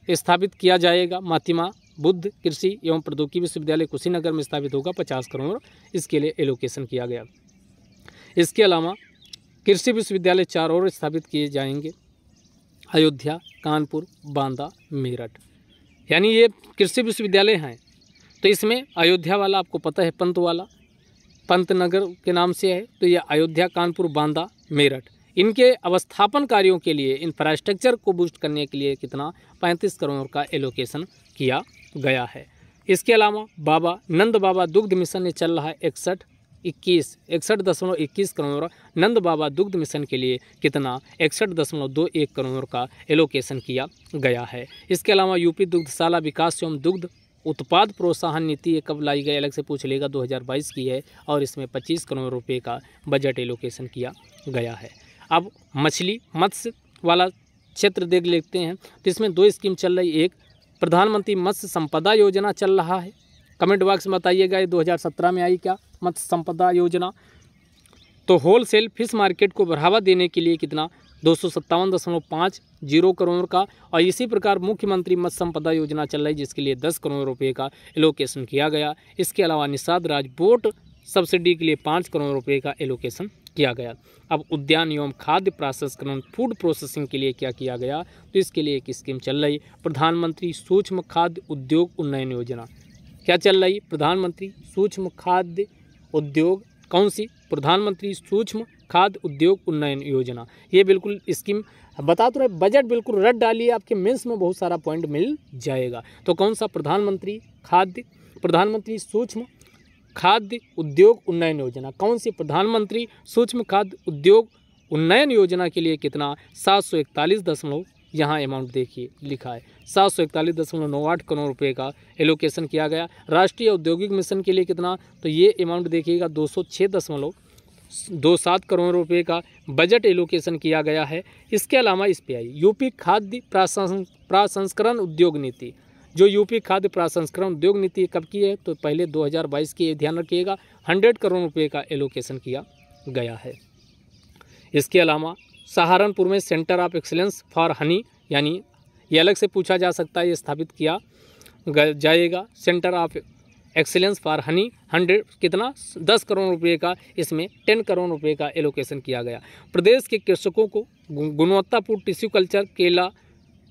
स्थापित किया जाएगा। महात्मा बुद्ध कृषि एवं प्रौद्योगिकी विश्वविद्यालय कुशीनगर में स्थापित होगा, 50 करोड़ इसके लिए एलोकेशन किया गया। इसके अलावा कृषि विश्वविद्यालय 4 और स्थापित किए जाएंगे, अयोध्या, कानपुर, बांदा, मेरठ, यानी ये कृषि विश्वविद्यालय हैं। तो इसमें अयोध्या वाला आपको पता है पंत वाला, पंतनगर के नाम से है, तो ये अयोध्या, कानपुर, बांदा, मेरठ इनके अवस्थापन कार्यों के लिए इंफ्रास्ट्रक्चर को बूस्ट करने के लिए कितना 35 करोड़ का एलोकेशन किया गया है। इसके अलावा नंद बाबा दुग्ध मिशन ने चल रहा है 61.21 करोड़ नंद बाबा दुग्ध मिशन के लिए कितना 61.21 करोड़ का एलोकेशन किया गया है। इसके अलावा यूपी दुग्धशाला विकास एवं दुग्ध उत्पाद प्रोत्साहन नीति ये कब लाई गई, अलग से पूछ लेगा, 2022 की है और इसमें 25 करोड़ रुपए का बजट एलोकेशन किया गया है। अब मत्स्य वाला क्षेत्र देख लेते हैं तो इसमें 2 स्कीम चल रही। एक प्रधानमंत्री मत्स्य संपदा योजना चल रहा है, कमेंट बॉक्स में बताइएगा ये 2017 में आई क्या मत्स्य संपदा योजना। तो होलसेल फिश मार्केट को बढ़ावा देने के लिए कितना 257.50 करोड़ का, और इसी प्रकार मुख्यमंत्री मत्स्य संपदा योजना चल रही जिसके लिए 10 करोड़ रुपए का एलोकेशन किया गया। इसके अलावा निषाद राज बोट सब्सिडी के लिए 5 करोड़ रुपए का एलोकेशन किया गया। अब उद्यान एवं खाद्य प्रसंस्करण फूड प्रोसेसिंग के लिए क्या किया गया, तो इसके लिए एक स्कीम चल रही प्रधानमंत्री सूक्ष्म खाद्य उद्योग उन्नयन योजना। क्या चल रही, प्रधानमंत्री सूक्ष्म खाद्य उद्योग, कौन सी, प्रधानमंत्री सूक्ष्म खाद्य उद्योग उन्नयन योजना। ये बिल्कुल स्कीम बता तो रहे, बजट बिल्कुल रट डालिए, आपके मेंस में बहुत सारा पॉइंट मिल जाएगा। तो कौन सा, प्रधानमंत्री सूक्ष्म खाद्य उद्योग उन्नयन योजना, कौन सी, प्रधानमंत्री सूक्ष्म खाद्य उद्योग उन्नयन योजना के लिए कितना 741 यहाँ अमाउंट देखिए लिखा है 741.98 करोड़ रुपए का एलोकेशन किया गया। राष्ट्रीय औद्योगिक मिशन के लिए कितना, तो ये अमाउंट देखिएगा 206.27 करोड़ रुपए का बजट एलोकेशन किया गया है। इसके अलावा इस पे आई यूपी खाद्य प्रसंस्करण उद्योग नीति, जो यूपी खाद्य प्रसंस्करण उद्योग नीति कब की है, तो पहले 2022 की, ध्यान रखिएगा, 100 करोड़ रुपए का एलोकेशन किया गया है। इसके अलावा सहारनपुर में centre of excellence for Honey, यानी ये अलग से पूछा जा सकता है, ये स्थापित किया जाएगा। Centre of excellence for Honey 10 crore रुपए का, इसमें 10 करोड़ रुपए का एलोकेशन किया गया। प्रदेश के कृषकों को गुणवत्तापूर्ण टिश्यू कल्चर केला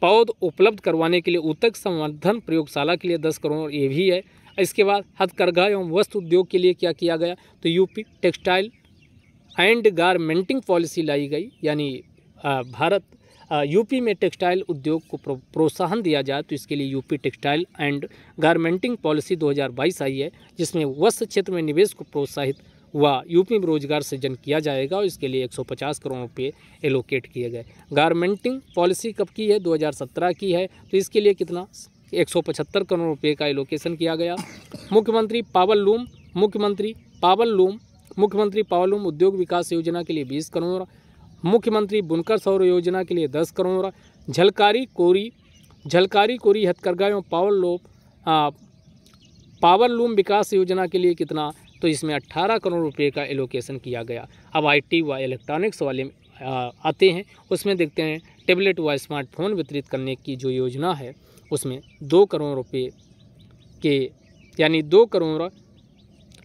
पौध उपलब्ध करवाने के लिए ऊतक संवर्धन प्रयोगशाला के लिए 10 करोड़, ये भी है। इसके बाद हथकरघा एवं वस्त्र उद्योग के लिए क्या किया गया, तो UP textile and garmenting policy लाई गई, यानी यूपी में टेक्सटाइल उद्योग को प्रोत्साहन दिया जाए, तो इसके लिए UP textile and garmenting policy 2022 आई है, जिसमें वस्त्र क्षेत्र में निवेश को प्रोत्साहित हुआ, यूपी में रोजगार सृजन किया जाएगा और इसके लिए 150 करोड़ रुपये एलोकेट किए गए। गारमेंटिंग पॉलिसी कब की है, 2017 की है, तो इसके लिए कितना 175 करोड़ रुपये का एलोकेशन किया गया। मुख्यमंत्री पावर लूम उद्योग विकास योजना के लिए 20 करोड़, मुख्यमंत्री बुनकर सौर योजना के लिए 10 करोड़, झलकारी कोरी हथकरघा एवं पावर लूम विकास योजना के लिए कितना, तो इसमें 18 करोड़ रुपए का एलोकेशन किया गया। अब IT व इलेक्ट्रॉनिक्स वाले आते हैं, उसमें देखते हैं टेबलेट व स्मार्टफोन वितरित करने की जो योजना है, उसमें 2 करोड़ रुपए के, यानी 2 करोड़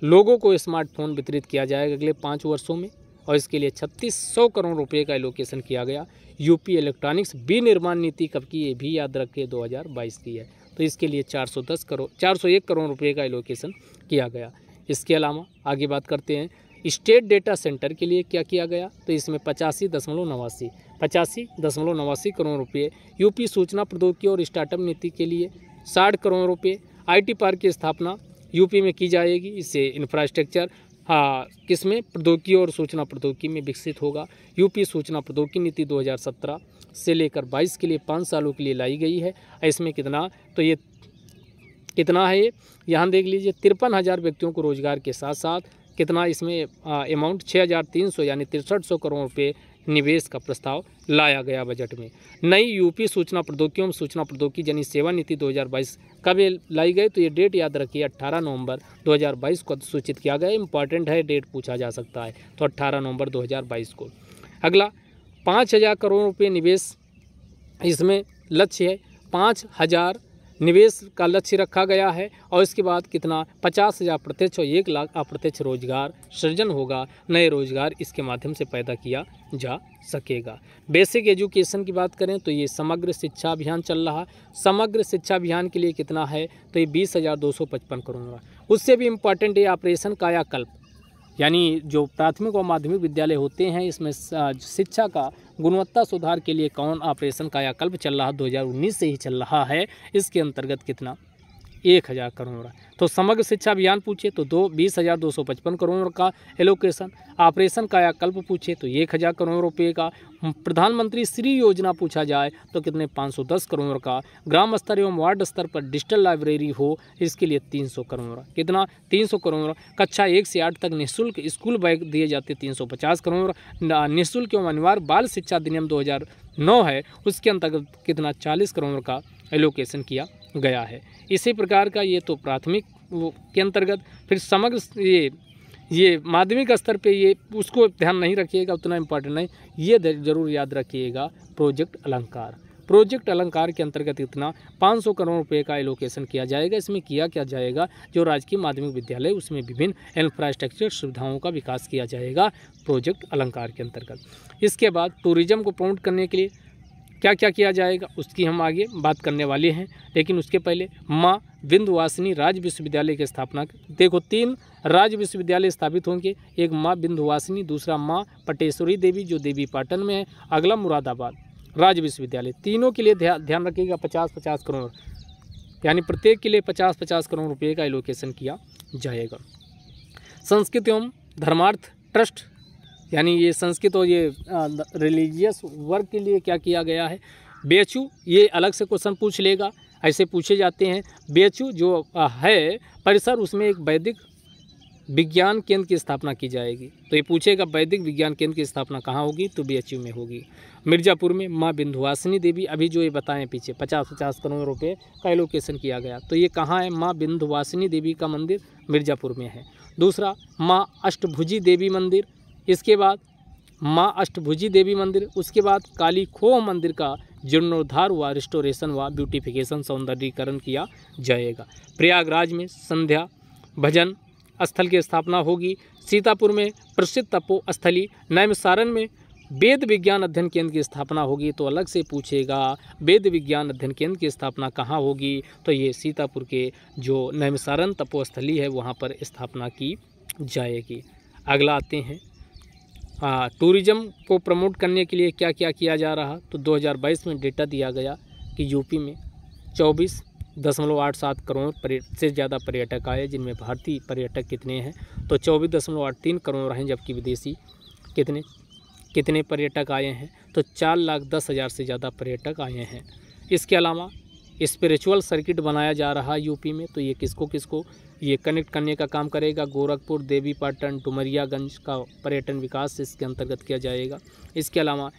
लोगों को स्मार्टफोन वितरित किया जाएगा अगले 5 वर्षों में, और इसके लिए 3600 करोड़ रुपए का एलोकेशन किया गया। यूपी इलेक्ट्रॉनिक्स विनिर्माण नीति कब की, ये भी याद रखिए 2022 की है, तो इसके लिए 401 करोड़ रुपए का एलोकेशन किया गया। इसके अलावा आगे बात करते हैं स्टेट डेटा सेंटर के लिए क्या किया गया, तो इसमें 85.89 करोड़ रुपये। यूपी सूचना प्रौद्योगिकी और स्टार्टअप नीति के लिए 60 करोड़ रुपये। IT पार्क की स्थापना यूपी में की जाएगी, इससे इंफ्रास्ट्रक्चर किसमें, प्रौद्योगिकी और सूचना प्रौद्योगिकी में विकसित होगा। यूपी सूचना प्रौद्योगिकी नीति 2017 से लेकर 22 के लिए 5 सालों के लिए लाई गई है। इसमें कितना, तो ये कितना है, ये यहाँ देख लीजिए 53,000 व्यक्तियों को रोजगार के साथ साथ कितना इसमें अमाउंट 6,300 यानी 6300 करोड़ रुपये निवेश का प्रस्ताव लाया गया बजट में। नई यूपी सूचना प्रौद्योगिकी एवं सूचना प्रौद्योगिकी जन सेवा नीति 2022 कब लाई गई, तो ये डेट याद रखिए 18 नवंबर 2022 को सूचित किया गया। इंपॉर्टेंट है, डेट पूछा जा सकता है, तो 18 नवंबर 2022 को। अगला 5,000 करोड़ रुपये निवेश, इसमें लक्ष्य है 5,000 निवेश का लक्ष्य रखा गया है, और इसके बाद कितना 50,000 प्रत्यक्ष और 1 लाख अप्रत्यक्ष रोजगार सृजन होगा। नए रोजगार इसके माध्यम से पैदा किया जा सकेगा। बेसिक एजुकेशन की बात करें तो ये समग्र शिक्षा अभियान चल रहा है। समग्र शिक्षा अभियान के लिए कितना है, तो ये 20,255 करोड़। उससे भी इम्पॉर्टेंट है ऑपरेशन कायाकल्प, यानी जो प्राथमिक और माध्यमिक विद्यालय होते हैं इसमें शिक्षा का गुणवत्ता सुधार के लिए कौन ऑपरेशन कायाकल्प चल रहा, 2019 से ही चल रहा है। इसके अंतर्गत कितना, 1000 करोड़। तो समग्र शिक्षा अभियान पूछे तो 20,255 करोड़ का एलोकेशन। ऑपरेशन कायाकल्प पूछे तो 1000 करोड़ रुपए का। प्रधानमंत्री श्री योजना पूछा जाए तो कितने, 510 करोड़ का। ग्राम स्तर एवं वार्ड स्तर पर डिजिटल लाइब्रेरी हो, इसके लिए 300 करोड़। कितना, 300 करोड़। कक्षा 1 से 8 तक निःशुल्क स्कूल बैग दिए जाते, 350 करोड़। निःशुल्क एवं अनिवार्य बाल शिक्षा अधिनियम 2009 है, उसके अंतर्गत कितना, 40 करोड़ का एलोकेशन किया गया है। इसी प्रकार का ये तो प्राथमिक के अंतर्गत। फिर समग्र ये माध्यमिक स्तर पे ये उसको ध्यान नहीं रखिएगा, उतना इम्पोर्टेंट नहीं, ये जरूर याद रखिएगा। प्रोजेक्ट अलंकार, प्रोजेक्ट अलंकार के अंतर्गत इतना 500 करोड़ रुपए का एलोकेशन किया जाएगा। इसमें किया क्या जाएगा, जो राजकीय माध्यमिक विद्यालय उसमें विभिन्न इंफ्रास्ट्रक्चर सुविधाओं का विकास किया जाएगा प्रोजेक्ट अलंकार के अंतर्गत। इसके बाद टूरिज्म को प्रमोट करने के लिए क्या क्या किया जाएगा उसकी हम आगे बात करने वाले हैं, लेकिन उसके पहले माँ विंध्यवासिनी राज्य विश्वविद्यालय की स्थापना। देखो 3 राज्य विश्वविद्यालय स्थापित होंगे, एक माँ विंध्यवासिनी, दूसरा माँ पटेश्वरी देवी जो देवी पाटन में है, अगला मुरादाबाद राज्य विश्वविद्यालय। तीनों के लिए ध्यान रखिएगा 50-50 करोड़, यानी प्रत्येक के लिए 50-50 करोड़ रुपये का एलोकेशन किया जाएगा। संस्कृत एवं धर्मार्थ ट्रस्ट, यानी ये संस्कृत और ये रिलीजियस वर्क के लिए क्या किया गया है। BHU, ये अलग से क्वेश्चन पूछ लेगा, ऐसे पूछे जाते हैं। BHU जो है परिसर, उसमें एक वैदिक विज्ञान केंद्र की स्थापना की जाएगी। तो ये पूछेगा वैदिक विज्ञान केंद्र की स्थापना कहाँ होगी, तो BHU में होगी। मिर्ज़ापुर में माँ विंध्यवासिनी देवी, अभी जो ये बताएं पीछे 50-50 करोड़ रुपए का एलोकेशन किया गया, तो ये कहाँ है, माँ विंध्यवासिनी देवी का मंदिर मिर्ज़ापुर में है। दूसरा माँ अष्टभुजी देवी मंदिर, इसके बाद माँ अष्टभुजी देवी मंदिर, उसके बाद काली खोह मंदिर का जीर्णोद्धार हुआ, रिस्टोरेशन हुआ, ब्यूटिफिकेशन सौंदर्यीकरण किया जाएगा। प्रयागराज में संध्या भजन स्थल की स्थापना होगी। सीतापुर में प्रसिद्ध तपो स्थली, नैमिषारण्य में वेद विज्ञान अध्ययन केंद्र की स्थापना होगी। तो अलग से पूछेगा वेद विज्ञान अध्ययन केंद्र की स्थापना कहाँ होगी, तो ये सीतापुर के जो नैमिषारण्य तपोस्थली है वहाँ पर स्थापना की जाएगी। अगला आते हैं टूरिज्म को प्रमोट करने के लिए क्या क्या किया जा रहा। तो 2022 में डेटा दिया गया कि यूपी में 24.87 करोड़ से ज़्यादा पर्यटक आए, जिनमें भारतीय पर्यटक कितने हैं, तो 24.83 करोड़ हैं, जबकि विदेशी कितने पर्यटक आए हैं, तो 4,10,000 से ज़्यादा पर्यटक आए हैं। इसके अलावा स्पिरिचुअल सर्किट बनाया जा रहा है यूपी में, तो ये किसको ये कनेक्ट करने का काम करेगा। गोरखपुर, देवीपाटन, डुमरियागंज का पर्यटन विकास इसके अंतर्गत किया जाएगा। इसके अलावा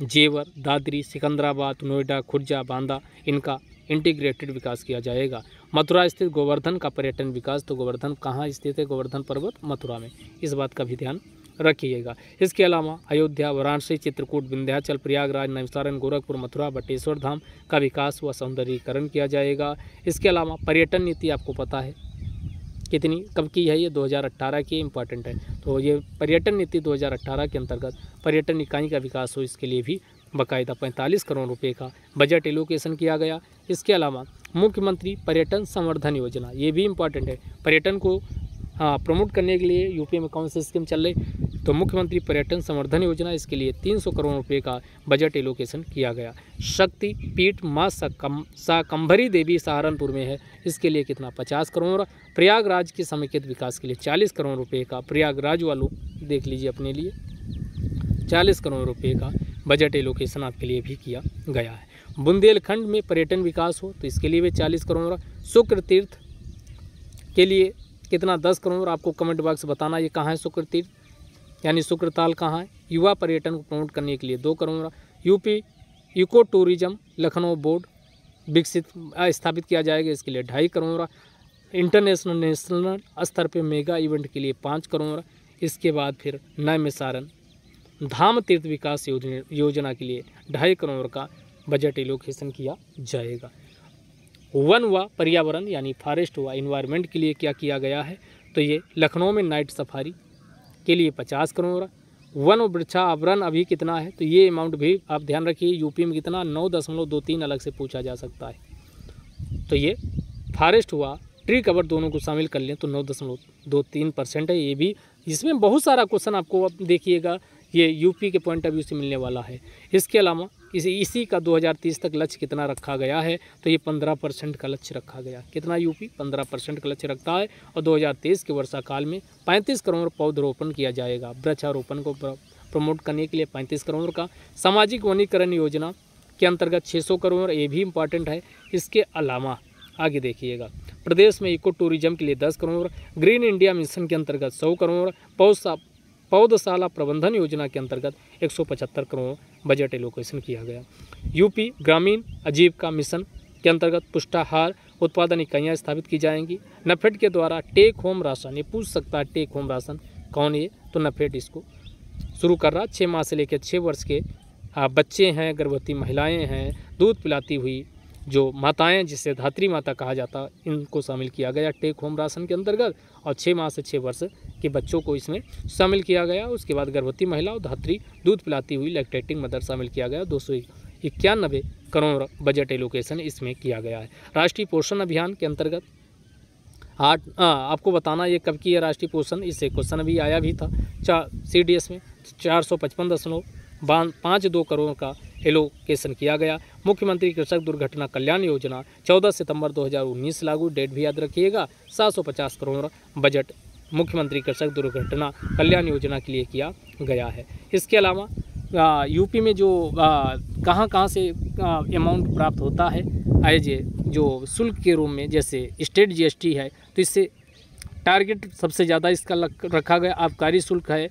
जेवर, दादरी, सिकंदराबाद, नोएडा, खुर्जा, बांदा, इनका इंटीग्रेटेड विकास किया जाएगा। मथुरा स्थित गोवर्धन का पर्यटन विकास, तो गोवर्धन कहाँ स्थित है, गोवर्धन पर्वत मथुरा में, इस बात का भी ध्यान रखिएगा। इसके अलावा अयोध्या, वाराणसी, चित्रकूट, विंध्याचल, प्रयागराज, नैमिषारण्य, गोरखपुर, मथुरा, बटेश्वर धाम का विकास व सौंदर्यीकरण किया जाएगा। इसके अलावा पर्यटन नीति आपको पता है कितनी कब की है, ये 2018 की इम्पॉर्टेंट है। तो ये पर्यटन नीति 2018 के अंतर्गत पर्यटन इकाई का विकास हो, इसके लिए भी बाकायदा 45 करोड़ रुपए का बजट एलोकेशन किया गया। इसके अलावा मुख्यमंत्री पर्यटन संवर्धन योजना, ये भी इम्पॉर्टेंट है। पर्यटन को प्रमोट करने के लिए यूपी में कौन सी स्कीम चल रही, तो मुख्यमंत्री पर्यटन संवर्धन योजना, इसके लिए 300 करोड़ रुपए का बजट एलोकेशन किया गया। शक्ति पीठ माँ शाकंभरी देवी सहारनपुर में है, इसके लिए कितना, 50 करोड़। प्रयागराज के समेकित विकास के लिए 40 करोड़ रुपए का, प्रयागराज वालों देख लीजिए अपने लिए 40 करोड़ रुपए का बजट एलोकेशन आपके लिए भी किया गया है। बुंदेलखंड में पर्यटन विकास हो, तो इसके लिए भी 40 करोड़। शुक्र तीर्थ के लिए कितना, 10 करोड़। आपको कमेंट बॉक्स बताना ये कहाँ है शुक्र तीर्थ, यानी शुक्रताल कहाँ है। युवा पर्यटन को प्रमोट करने के लिए 2 crore. UP eco tourism Lucknow board स्थापित किया जाएगा, इसके लिए 2.5 करोड़। इंटरनेशनल नेशनल स्तर पे मेगा इवेंट के लिए 5 करोड़। इसके बाद फिर नैमिषारण्य धाम तीर्थ विकास योजना के लिए 2.5 करोड़ का बजट एलोकेशन किया जाएगा। वन हुआ पर्यावरण यानी फॉरेस्ट हुआ इन्वायरमेंट के लिए क्या किया गया है, तो ये लखनऊ में नाइट सफारी के लिए 50 करोड़। वन वृक्षावरण अभी कितना है, तो ये अमाउंट भी आप ध्यान रखिए। यूपी में कितना, 9.23 अलग से पूछा जा सकता है। तो ये फॉरेस्ट हुआ ट्री कवर दोनों को शामिल कर लें तो 9.23% है, ये भी इसमें बहुत सारा क्वेश्चन आपको अब देखिएगा ये यूपी के पॉइंट ऑफ व्यू से मिलने वाला है। इसके अलावा इसी का 2030 तक लक्ष्य कितना रखा गया है, तो ये 15% का लक्ष्य रखा गया। कितना यूपी 15% का लक्ष्य रखता है और 2023 के वर्षाकाल में 35 करोड़ पौधरोपण किया जाएगा। वृक्षारोपण को प्रमोट करने के लिए 35 करोड़ का, सामाजिक वनीकरण योजना के अंतर्गत 600 करोड़, ये भी इम्पॉर्टेंट है। इसके अलावा आगे देखिएगा, प्रदेश में इको टूरिज्म के लिए 10 करोड़, ग्रीन इंडिया मिशन के अंतर्गत 100 करोड़, पौधशाला प्रबंधन योजना के अंतर्गत 175 करोड़ बजट एलोकेशन किया गया। यूपी ग्रामीण आजीविका मिशन के अंतर्गत पुष्टाहार उत्पादन इकाइयाँ स्थापित की जाएंगी। नफेड के द्वारा टेक होम राशन, ये पूछ सकता है टेक होम राशन कौन है, तो नफेड इसको शुरू कर रहा। 6 माह से लेकर 6 वर्ष के बच्चे हैं, गर्भवती महिलाएँ हैं, दूध पिलाती हुई जो माताएं, जिसे धात्री माता कहा जाता, इनको शामिल किया गया टेक होम राशन के अंतर्गत। और 6 माह से 6 वर्ष के बच्चों को इसमें शामिल किया गया। उसके बाद गर्भवती महिला और धात्री दूध पिलाती हुई लैक्टेटिंग मदर शामिल किया गया। 291 करोड़ बजट एलोकेशन इसमें किया गया है। राष्ट्रीय पोषण अभियान के अंतर्गत आपको बताना ये कब की है राष्ट्रीय पोषण, इससे क्वेश्चन अभी आया भी था CDS में। 455.52 करोड़ का एलोकेशन किया गया। मुख्यमंत्री कृषक दुर्घटना कल्याण योजना 14 सितंबर 2019 लागू, डेट भी याद रखिएगा। 750 करोड़ बजट मुख्यमंत्री कृषक दुर्घटना कल्याण योजना के लिए किया गया है। इसके अलावा यूपी में जो कहाँ से अमाउंट प्राप्त होता है एज जो शुल्क के रूप में, जैसे स्टेट GST है, तो इससे टारगेट सबसे ज़्यादा इसका रखा गया। आबकारी शुल्क है,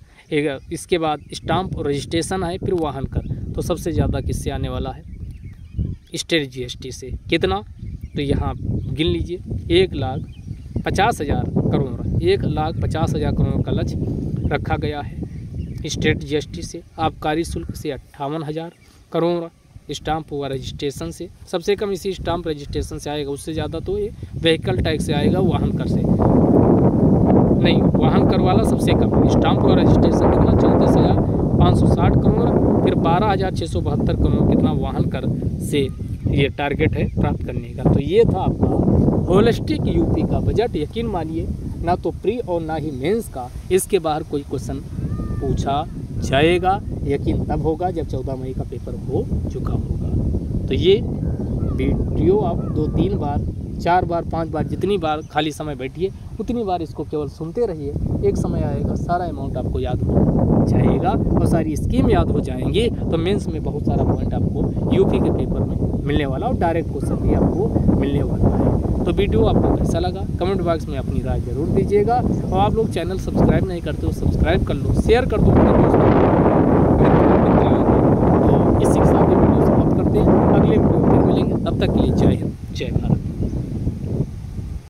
इसके बाद स्टाम्प और रजिस्ट्रेशन है, फिर वाहन कर। तो सबसे ज़्यादा किससे आने वाला है, स्टेट GST से। कितना, तो यहाँ गिन लीजिए 1,50,000 करोड़, 1,50,000 करोड़ का लक्ष्य रखा गया है स्टेट GST से। आबकारी शुल्क से 58,000 करोड़, स्टाम्प व रजिस्ट्रेशन से सबसे कम इसी स्टाम्प रजिस्ट्रेशन से आएगा। उससे ज़्यादा तो ये व्हीकल टैक्स से आएगा, वाहन कर से नहीं, वाहन कर वाला सबसे कम। स्टाम्प व रजिस्ट्रेशन कितना 34,560 करोड़, फिर 12,672 करोड़ कितना वाहन कर से ये टारगेट है प्राप्त करने का। तो ये था आपका होलिस्टिक यूपी का बजट। यकीन मानिए ना तो प्री और ना ही मेंस का इसके बाहर कोई क्वेश्चन पूछा जाएगा। यकीन तब होगा जब 14 मई का पेपर हो चुका होगा। तो ये वीडियो आप 2-3 बार, 4 बार, 5 बार, जितनी बार खाली समय बैठिए उतनी बार इसको केवल सुनते रहिए। एक समय आएगा सारा अमाउंट आपको याद हो जाएगा और सारी स्कीम याद हो जाएंगी। तो मेंस में बहुत सारा पॉइंट आपको यूपी के पेपर में मिलने वाला और डायरेक्ट क्वेश्चन भी आपको मिलने वाला है। तो वीडियो आपको कैसा लगा कमेंट बॉक्स में अपनी राय जरूर दीजिएगा। और आप लोग चैनल सब्सक्राइब नहीं करते हो, सब्सक्राइब कर लो, शेयर कर दो अपने दोस्तों को।